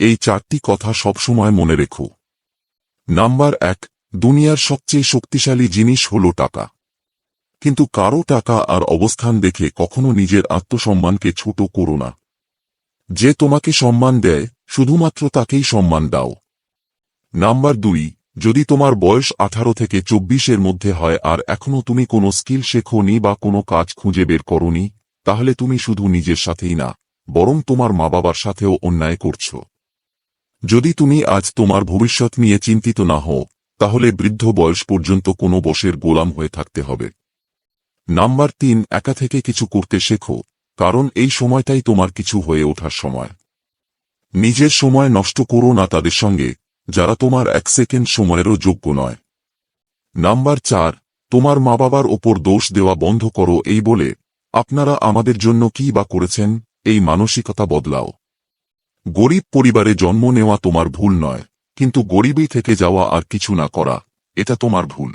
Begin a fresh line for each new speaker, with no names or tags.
এই 4টি কথা সবসময় মনে রেখো। নাম্বার 1, দুনিয়ার সবচেয়ে শক্তিশালী জিনিস হল টাকা। কিন্তু কারো টাকা আর অবস্থান দেখে কখনো নিজের আত্মসম্মানকে ছোট করো না। যে তোমাকে সম্মান দেয়, শুধুমাত্র তাকেই সম্মান দাও। নাম্বার 2, যদি তোমার বয়স 18 থেকে 24-এর মধ্যে হয় আর এখনো তুমি কোনো স্কিল শেখোনি বা কোনো কাজ খুঁজে বের করোনি, তাহলে তুমি শুধু নিজের সাথেই না, বরং তোমার মা বাবার সাথেও অন্যায় করছো। যদি তুমি আজ তোমার ভবিষ্যৎ নিয়ে চিন্তিত না হও, তাহলে বৃদ্ধ বয়স পর্যন্ত কোনো বশের গোলাম হয়ে থাকতে হবে। নাম্বার 3, একা থেকে কিছু করতে শেখো, কারণ এই সময়টাই তোমার কিছু হয়ে ওঠার সময়। নিজের সময় নষ্ট করো না তাদের সঙ্গে, যারা তোমার 1 সেকেন্ড সময়েরও যোগ্য নয়। নাম্বার 4, তোমার মা বাবার ওপর দোষ দেওয়া বন্ধ করো এই বলে, আপনারা আমাদের জন্য কি বা করেছেন, এই মানসিকতা বদলাও। গরিব পরিবারে জন্ম নেওয়া তোমার ভুল নয়, কিন্তু গরিবই থেকে যাওয়া আর কিছু না করা, এটা তোমার ভুল।